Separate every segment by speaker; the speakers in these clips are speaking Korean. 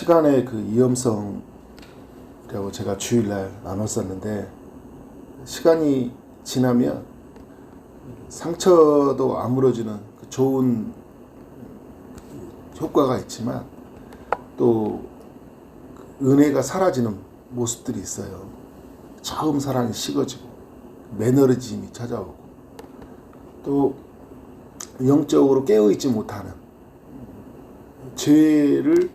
Speaker 1: 시간의 그 위험성이라고 제가 주일날 나눴었는데, 시간이 지나면 상처도 아물어지는 그 좋은 효과가 있지만 또 은혜가 사라지는 모습들이 있어요. 처음 사랑이 식어지고 매너리즘이 찾아오고 또 영적으로 깨어있지 못하는 죄를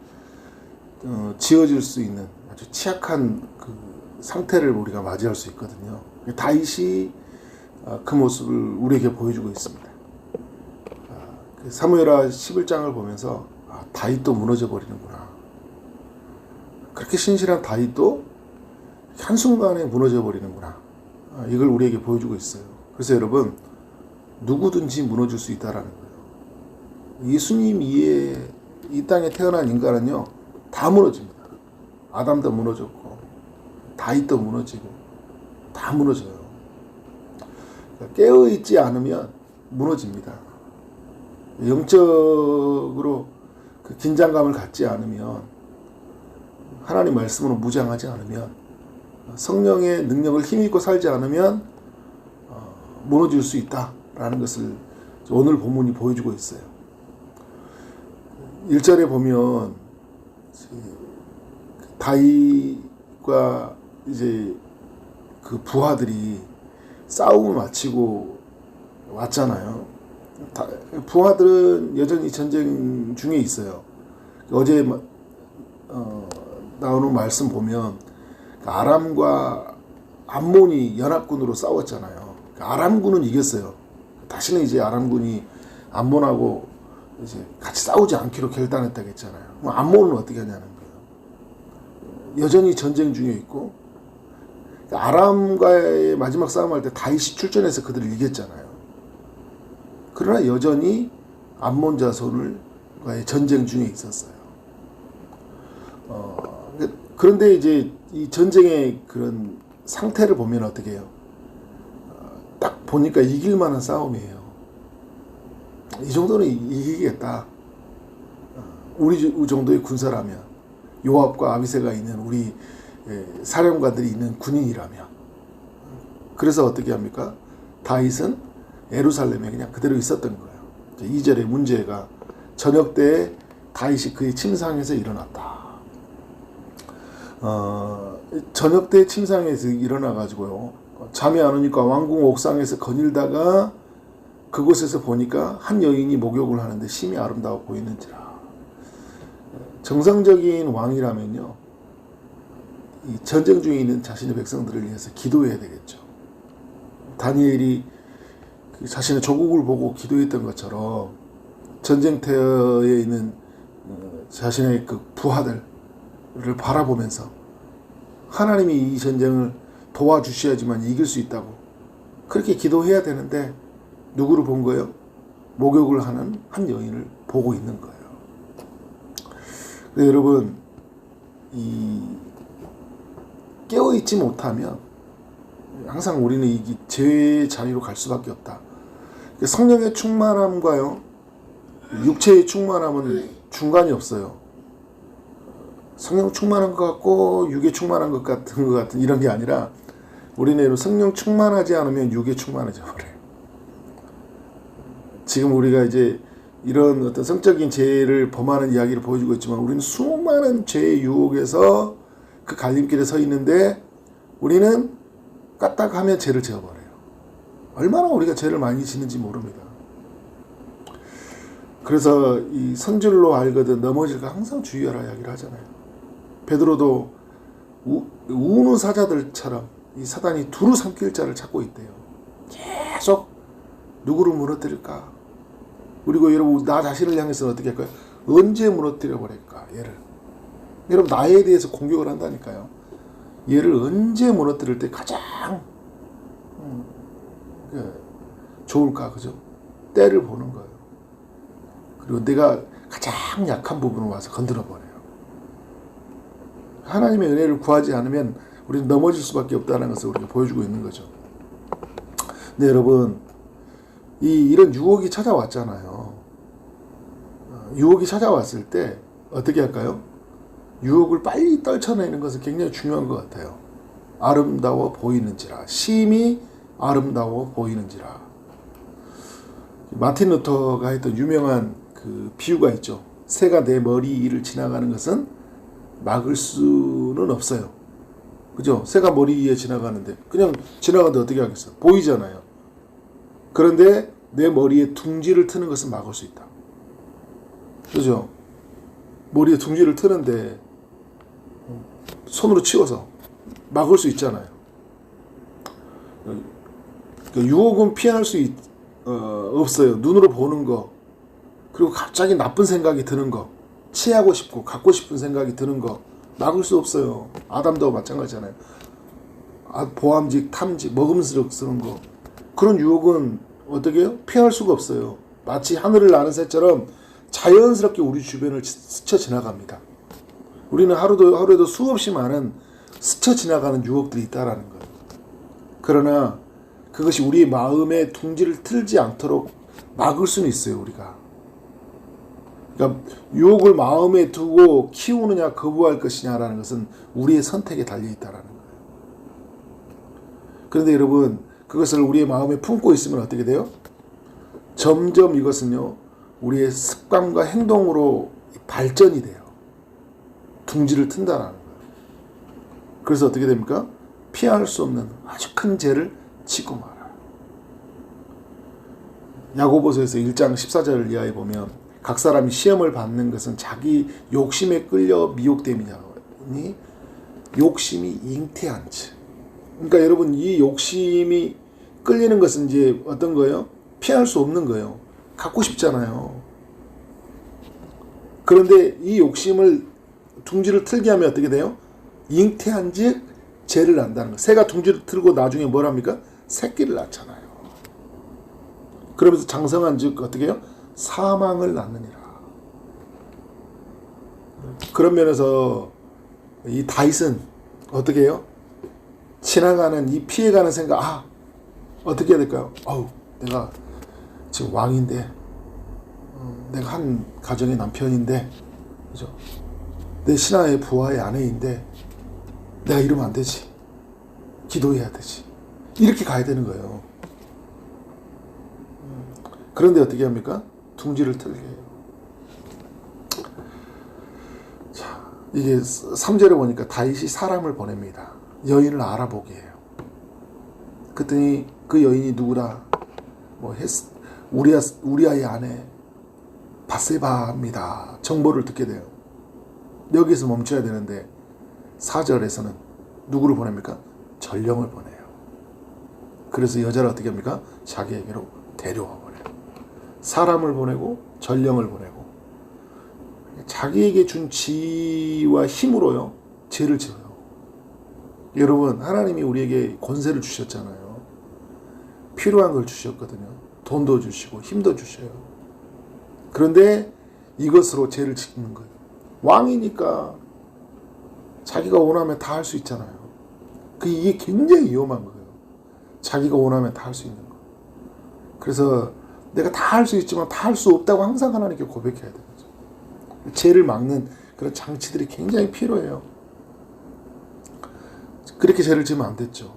Speaker 1: 지어질 수 있는 아주 취약한 그 상태를 우리가 맞이할 수 있거든요. 다윗이 그 모습을 우리에게 보여주고 있습니다. 사무엘하 11장을 보면서 다윗도 무너져 버리는구나. 그렇게 신실한 다윗도 한순간에 무너져 버리는구나. 이걸 우리에게 보여주고 있어요. 그래서 여러분, 누구든지 무너질 수 있다라는 거예요. 예수님 이에 이 땅에 태어난 인간은요, 다 무너집니다. 아담도 무너졌고 다윗도 무너지고 다 무너져요. 깨어있지 않으면 무너집니다. 영적으로 그 긴장감을 갖지 않으면, 하나님 말씀으로 무장하지 않으면, 성령의 능력을 힘입고 살지 않으면 무너질 수 있다라는 것을 오늘 본문이 보여주고 있어요. 1절에 보면 다윗과 이제 그 부하들이 싸움을 마치고 왔잖아요. 부하들은 여전히 전쟁 중에 있어요. 어제 나오는 말씀 보면 아람과 암몬이 연합군으로 싸웠잖아요. 아람군은 이겼어요. 다시는 이제 아람군이 암몬하고 이제 같이 싸우지 않기로 결단했다고 했잖아요. 암몬은 어떻게 하냐는 거예요. 여전히 전쟁 중에 있고, 아람과의 마지막 싸움할 때 다윗이 출전해서 그들을 이겼잖아요. 그러나 여전히 암몬 자손과의 전쟁 중에 있었어요. 그런데 이제 이 전쟁의 그런 상태를 보면 어떻게 해요? 딱 보니까 이길 만한 싸움이에요. 이 정도는 이기겠다. 우리 정도의 군사라면, 요압과 아비새가 있는 우리 사령관들이 있는 군인이라면. 그래서 어떻게 합니까? 다윗은 예루살렘에 그냥 그대로 있었던 거예요. 2절의 문제가 저녁 때에 다윗이 그의 침상에서 일어났다. 저녁 때 침상에서 일어나가지고요, 잠이 안 오니까 왕궁 옥상에서 거닐다가 그곳에서 보니까 한 여인이 목욕을 하는데 심히 아름다워 보이는지라. 정상적인 왕이라면요, 이 전쟁 중에 있는 자신의 백성들을 위해서 기도해야 되겠죠. 다니엘이 자신의 조국을 보고 기도했던 것처럼 전쟁터에 있는 자신의 그 부하들을 바라보면서 하나님이 이 전쟁을 도와주셔야지만 이길 수 있다고 그렇게 기도해야 되는데, 누구를 본 거예요? 목욕을 하는 한 여인을 보고 있는 거예요. 여러분, 이 깨어있지 못하면 항상 우리는 이 죄의 자리로 갈 수밖에 없다. 성령의 충만함과요, 육체의 충만함은 중간이 없어요. 성령 충만한 것 같고 육에 충만한 것 같은 이런 게 아니라, 우리는 성령 충만하지 않으면 육에 충만해져 버려요. 지금 우리가 이제 이런 어떤 성적인 죄를 범하는 이야기를 보여주고 있지만, 우리는 수많은 죄의 유혹에서 그 갈림길에 서 있는데, 우리는 까딱하면 죄를 지어버려요. 얼마나 우리가 죄를 많이 지는지 모릅니다. 그래서 이 선줄로 알거든 넘어질까 항상 주의하라 이야기를 하잖아요. 베드로도 우는 사자들처럼 이 사단이 두루 삼킬 자를 찾고 있대요. 계속 누구를 무너뜨릴까? 그리고 여러분, 나 자신을 향해서는 어떻게 할까요? 언제 무너뜨려 버릴까? 얘를. 여러분, 나에 대해서 공격을 한다니까요. 얘를 언제 무너뜨릴 때 가장 좋을까? 그죠? 때를 보는 거예요. 그리고 내가 가장 약한 부분을 와서 건드려 버려요. 하나님의 은혜를 구하지 않으면 우리는 넘어질 수밖에 없다는 것을 우리가 보여주고 있는 거죠. 근데 여러분, 이런 유혹이 찾아왔잖아요. 유혹이 찾아왔을 때 어떻게 할까요? 유혹을 빨리 떨쳐내는 것은 굉장히 중요한 것 같아요. 아름다워 보이는지라, 심히 아름다워 보이는지라. 마틴 루터가 했던 유명한 그 비유가 있죠. 새가 내 머리 위를 지나가는 것은 막을 수는 없어요. 그죠? 새가 머리 위에 지나가는데 그냥 지나가는데 어떻게 하겠어요? 보이잖아요. 그런데 내 머리에 둥지를 트는 것은 막을 수 있다. 그죠? 머리에 둥지를 트는데 손으로 치워서 막을 수 있잖아요. 유혹은 피할 수 없어요. 눈으로 보는 거, 그리고 갑자기 나쁜 생각이 드는 거, 취하고 싶고 갖고 싶은 생각이 드는 거 막을 수 없어요. 아담도 마찬가지잖아요. 보암직, 탐직, 먹음직스러운 거, 그런 유혹은 어떻게 해요? 피할 수가 없어요. 마치 하늘을 나는 새처럼 자연스럽게 우리 주변을 스쳐 지나갑니다. 우리는 하루에도 수없이 많은 스쳐 지나가는 유혹들이 있다라는 거예요. 그러나 그것이 우리 마음에 둥지를 틀지 않도록 막을 수는 있어요, 우리가. 그러니까 유혹을 마음에 두고 키우느냐 거부할 것이냐라는 것은 우리의 선택에 달려있다라는 거예요. 그런데 여러분, 그것을 우리의 마음에 품고 있으면 어떻게 돼요? 점점 이것은요, 우리의 습관과 행동으로 발전이 돼요. 둥지를 튼다라는 거예요. 그래서 어떻게 됩니까? 피할 수 없는 아주 큰 죄를 지고 말아요. 야고보서에서 1장 14절 이하에 보면 각 사람이 시험을 받는 것은 자기 욕심에 끌려 미혹됨이니 욕심이 잉태한지. 그러니까 여러분, 이 욕심이 끌리는 것은 이제 어떤 거예요? 피할 수 없는 거예요. 갖고 싶잖아요. 그런데 이 욕심을 둥지를 틀게 하면 어떻게 돼요? 잉태한즉 죄를 낳는다는 거예요. 새가 둥지를 틀고 나중에 뭘 합니까? 새끼를 낳잖아요. 그러면서 장성한즉 어떻게 해요? 사망을 낳느니라. 그런 면에서 이 다윗은 어떻게 해요? 지나가는 이 피해가는 생각, 어떻게 해야 될까요? 내가 지금 왕인데, 내가 한 가정의 남편인데, 그죠? 내 신하의 부하의 아내인데, 내가 이러면 안 되지. 기도해야 되지. 이렇게 가야 되는 거예요. 그런데 어떻게 합니까? 둥지를 틀게 해요. 자, 이게 3절에 보니까 다윗이 사람을 보냅니다. 여인을 알아보게 해요. 그랬더니 그 여인이 누구라? 우리아의 아내 바세바입니다. 정보를 듣게 돼요. 여기서 멈춰야 되는데 4절에서는 누구를 보냅니까? 전령을 보내요. 그래서 여자를 어떻게 합니까? 자기에게로 데려와 버려요. 사람을 보내고 전령을 보내고 자기에게 준 지위와 힘으로요, 죄를 지어요. 여러분, 하나님이 우리에게 권세를 주셨잖아요. 필요한 걸 주셨거든요. 돈도 주시고 힘도 주셔요. 그런데 이것으로 죄를 짓는 거예요. 왕이니까 자기가 원하면 다 할 수 있잖아요. 이게 굉장히 위험한 거예요. 자기가 원하면 다 할 수 있는 거. 그래서 내가 다 할 수 있지만 다 할 수 없다고 항상 하나님께 고백해야 되는 거죠. 죄를 막는 그런 장치들이 굉장히 필요해요. 그렇게 죄를 지으면 안 됐죠.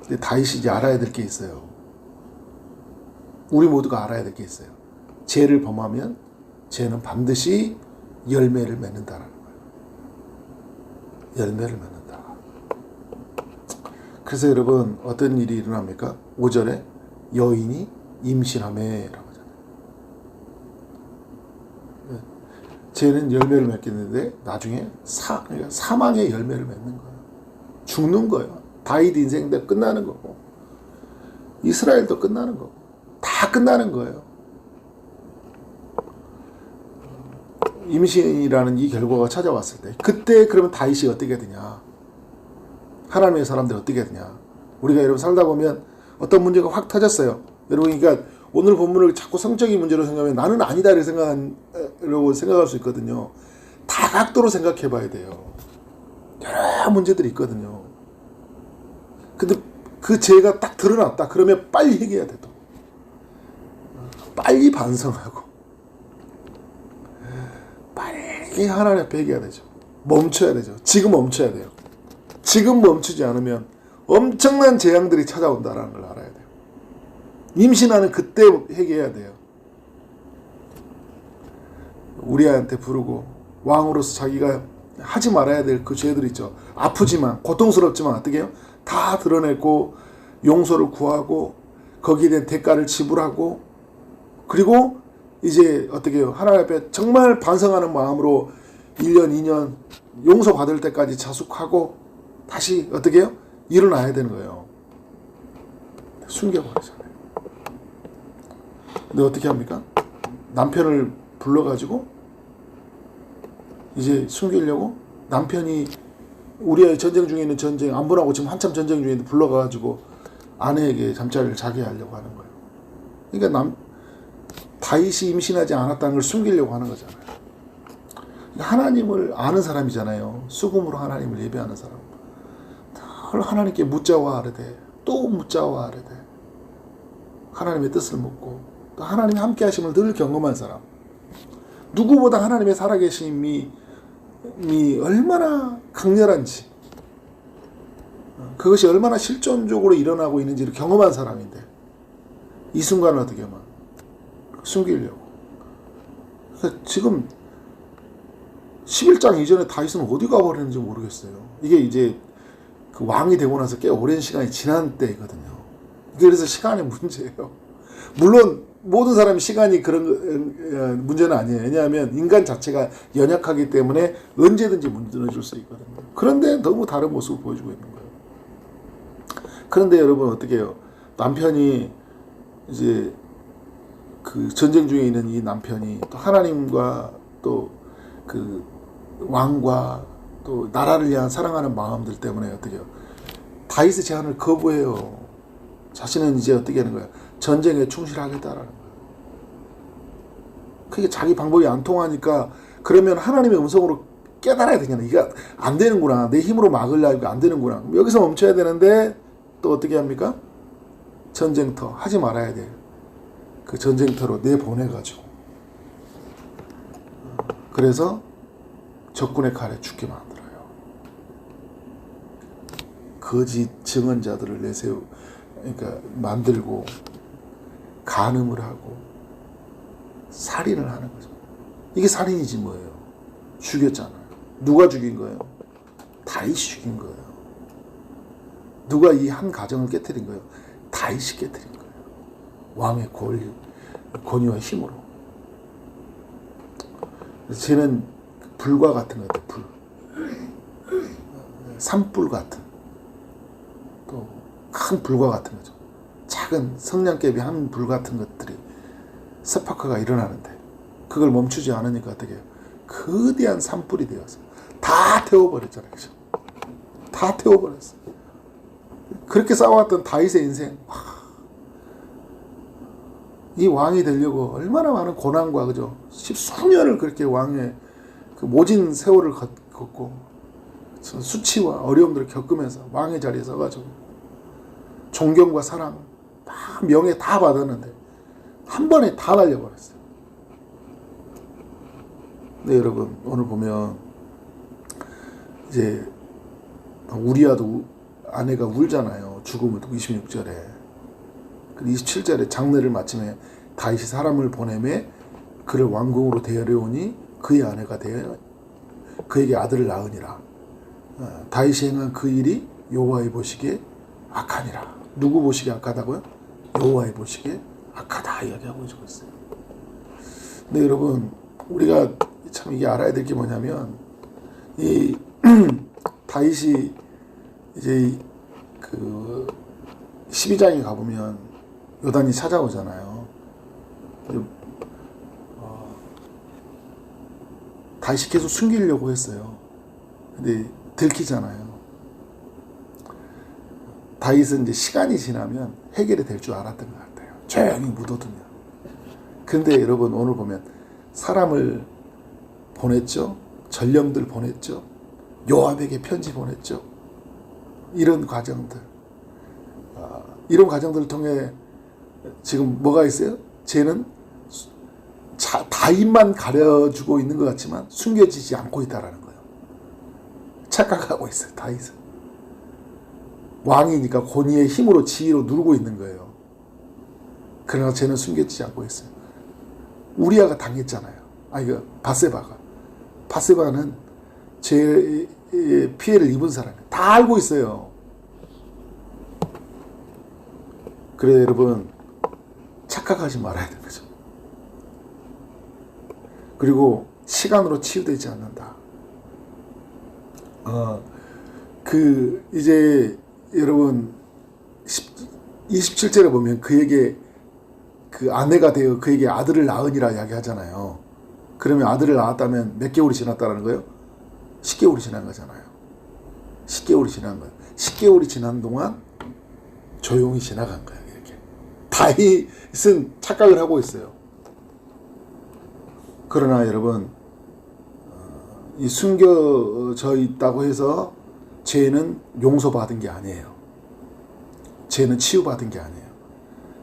Speaker 1: 근데 다윗이 이제 알아야 될 게 있어요. 우리 모두가 알아야 될 게 있어요. 죄를 범하면 죄는 반드시 열매를 맺는다라는 거예요. 열매를 맺는다. 그래서 여러분, 어떤 일이 일어납니까? 5절에 여인이 임신하매라고 하잖아요. 죄는 열매를 맺겠는데 나중에 사망의 열매를 맺는 거예요. 죽는 거예요. 다윗 인생도 끝나는 거고 이스라엘도 끝나는 거고 다 끝나는 거예요. 임신이라는 이 결과가 찾아왔을 때 그때 그러면 다윗이 어떻게 되냐? 하나님의 사람들이 어떻게 되냐? 우리가 여러분 살다 보면 어떤 문제가 확 터졌어요. 여러분, 그러니까 오늘 본문을 자꾸 성적인 문제로 생각하면 나는 아니다 이렇게 생각할 수 있거든요. 다각도로 생각해 봐야 돼요. 여러 문제들이 있거든요. 근데 그 죄가 딱 드러났다 그러면 빨리 해결해야 돼. 또 빨리 반성하고 빨리 되게 하나님 앞에 얘기해야 되죠. 멈춰야 되죠. 지금 멈춰야 돼요. 지금 멈추지 않으면 엄청난 재앙들이 찾아온다는 걸 알아야 돼요. 임신하는 그때 회개해야 돼요. 우리아한테 부르고 왕으로서 자기가 하지 말아야 될 그 죄들 있죠. 아프지만 고통스럽지만 어떻게 해요? 다 드러내고 용서를 구하고 거기에 대한 대가를 지불하고 그리고 이제 어떻게 해요? 하나님 앞에 정말 반성하는 마음으로 1년 2년 용서받을 때까지 자숙하고 다시 어떻게 해요? 일어나야 되는 거예요. 숨겨버리잖아요. 근데 어떻게 합니까? 남편을 불러가지고 이제 숨기려고 남편이 우리의 전쟁 중에 있는 전쟁 안 보라고 지금 한참 전쟁 중에 있는데 불러가지고 아내에게 잠자리를 자게 하려고 하는 거예요. 그러니까 다윗이 임신하지 않았다는 걸 숨기려고 하는 거잖아요. 하나님을 아는 사람이잖아요. 수금으로 하나님을 예배하는 사람. 늘 하나님께 묻자와 하르되 또 묻자와 하르되 하나님의 뜻을 묻고 또 하나님이 함께 하심을 늘 경험한 사람. 누구보다 하나님의 살아계심이 얼마나 강렬한지 그것이 얼마나 실존적으로 일어나고 있는지를 경험한 사람인데 이 순간을 어떻게 하면 숨기려고. 그러니까 지금 11장 이전에 다윗은 어디 가버렸는지 모르겠어요. 이게 이제 그 왕이 되고 나서 꽤 오랜 시간이 지난 때거든요. 그래서 시간의 문제예요. 물론 모든 사람이 시간이 그런 문제는 아니에요. 왜냐하면 인간 자체가 연약하기 때문에 언제든지 무너질 수 있거든요. 그런데 너무 다른 모습을 보여주고 있는 거예요. 그런데 여러분 어떻게 해요? 남편이 이제 그 전쟁 중에 있는 이 남편이 또 하나님과 또 그 왕과 또 나라를 위한 사랑하는 마음들 때문에 어떻게 해요? 다윗의 제안을 거부해요. 자신은 이제 어떻게 하는 거야? 전쟁에 충실하겠다라는 거예요. 그게 자기 방법이 안 통하니까 그러면 하나님의 음성으로 깨달아야 되잖아. 이게 안 되는구나. 내 힘으로 막으려고 안 되는구나. 여기서 멈춰야 되는데 또 어떻게 합니까? 전쟁터 하지 말아야 돼. 그 전쟁터로 내보내가지고 그래서 적군의 칼에 죽게 만들어요. 거짓 증언자들을 내세우 그러니까 만들고 간음을 하고 살인을 하는 거죠. 이게 살인이지 뭐예요. 죽였잖아요. 누가 죽인 거예요? 다윗이 죽인 거예요. 누가 이 한 가정을 깨뜨린 거예요? 다윗이 깨뜨린 거예요. 왕의 권위와 힘으로. 쟤는 불과 같은 것 같아요. 불. 산불 같은. 또 큰 불과 같은 거죠. 작은 성냥개비 한 불 같은 것들이 스파크가 일어나는데 그걸 멈추지 않으니까 어떻게 해요? 거대한 산불이 되어서 다 태워버렸잖아요. 그죠? 다 태워버렸어요. 그렇게 싸워왔던 다윗의 인생, 이 왕이 되려고 얼마나 많은 고난과 그죠? 십수년을 그렇게 왕의 그 모진 세월을 걷고 수치와 어려움들을 겪으면서 왕의 자리에 서가지고 존경과 사랑, 다 명예 다 받았는데 한 번에 다 날려버렸어요. 근데 여러분 오늘 보면 이제 우리아도 아내가 울잖아요. 죽음을 두고 26절에. 27절에 장례를 마침에 다윗이 사람을 보내매 그를 왕궁으로 데려오니 그의 아내가 되어 그에게 아들을 낳으니라. 다윗이 행한 그 일이 여호와의 보시기에 악하니라. 누구 보시기에 악하다고요? 여호와의 보시기에 악하다 이야기하고 있어요. 근데 여러분 우리가 참 이게 알아야 될 게 뭐냐면 이 다윗이 이제 그 12장에 가보면 요단이 찾아오잖아요. 다윗이 계속 숨기려고 했어요. 근데 들키잖아요. 다윗은 이제 시간이 지나면 해결이 될 줄 알았던 것 같아요. 조용히 묻어두면. 근데 여러분 오늘 보면 사람을 보냈죠. 전령들 보냈죠. 요압에게 편지 보냈죠. 이런 과정들. 이런 과정들을 통해 지금 뭐가 있어요? 쟤는 입만 가려주고 있는 것 같지만 숨겨지지 않고 있다라는 거예요. 착각하고 있어요. 다윗은. 왕이니까 권위의 힘으로 지위로 누르고 있는 거예요. 그러나 쟤는 숨겨지지 않고 있어요. 우리아가 당했잖아요. 이거 바세바는 제 피해를 입은 사람이에요. 다 알고 있어요. 그래서 여러분 착각하지 말아야 되는 거죠. 그리고 시간으로 치유되지 않는다. 이제 여러분 27절에 보면 그에게 그 아내가 되어 그에게 아들을 낳으니라 이야기하잖아요. 그러면 아들을 낳았다면 몇 개월이 지났다는 거예요? 10개월이 지난 거잖아요. 10개월이 지난 거예요. 10개월이 지난 동안 조용히 지나간 거예요. 이렇게. 다윗은 착각을 하고 있어요. 그러나 여러분 이 숨겨져 있다고 해서 죄는 용서받은 게 아니에요. 죄는 치유받은 게 아니에요.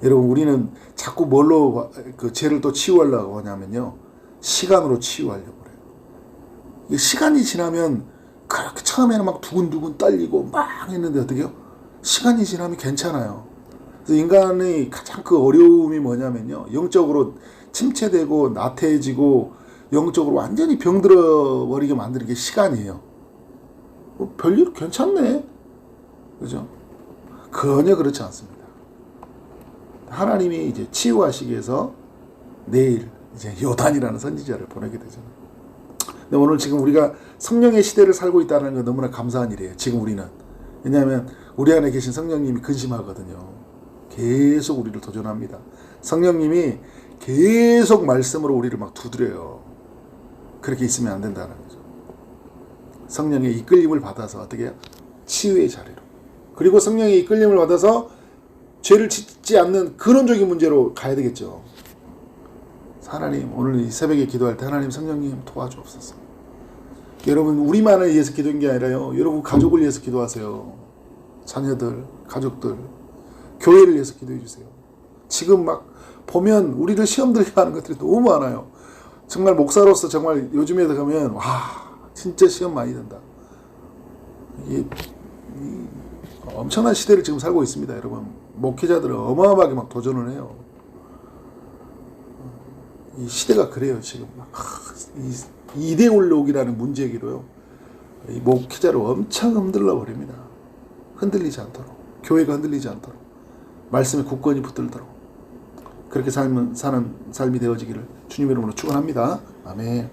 Speaker 1: 여러분 우리는 자꾸 뭘로 그 죄를 또 치유하려고 하냐면요. 시간으로 치유하려고 그래요. 시간이 지나면 그렇게 처음에는 막 두근두근 떨리고 막 했는데 어떻게요? 시간이 지나면 괜찮아요. 그래서 인간의 가장 그 어려움이 뭐냐면요. 영적으로 침체되고 나태해지고 영적으로 완전히 병들어 버리게 만드는 게 시간이에요. 별일 괜찮네. 그죠? 전혀 그렇지 않습니다. 하나님이 이제 치유하시기 위해서 내일 이제 요단이라는 선지자를 보내게 되잖아요. 근데 오늘 지금 우리가 성령의 시대를 살고 있다는 건 너무나 감사한 일이에요. 지금 우리는. 왜냐하면 우리 안에 계신 성령님이 근심하거든요. 계속 우리를 도전합니다. 성령님이 계속 말씀으로 우리를 막 두드려요. 그렇게 있으면 안 된다는 거죠. 성령의 이끌림을 받아서 어떻게 해요? 치유의 자리로. 그리고 성령의 이끌림을 받아서 죄를 짓지 않는 근원적인 문제로 가야 되겠죠. 하나님 오늘 이 새벽에 기도할 때 하나님 성령님 도와주옵소서. 여러분 우리만을 위해서 기도한 게 아니라요. 여러분 가족을 위해서 기도하세요. 자녀들, 가족들, 교회를 위해서 기도해 주세요. 지금 막 보면 우리를 시험 들게 하는 것들이 너무 많아요. 정말 목사로서 정말 요즘에 가면 와 진짜 시험 많이 된다. 이게 엄청난 시대를 지금 살고 있습니다. 여러분 목회자들은 어마어마하게 막 도전을 해요. 이 시대가 그래요. 지금 막 이 이데올로기라는 문제기로요. 이 목회자를 엄청 흔들러 버립니다. 흔들리지 않도록 교회가 흔들리지 않도록 말씀에 굳건히 붙들도록 그렇게 사는 삶이 되어지기를 주님의 이름으로 축원합니다. 아멘.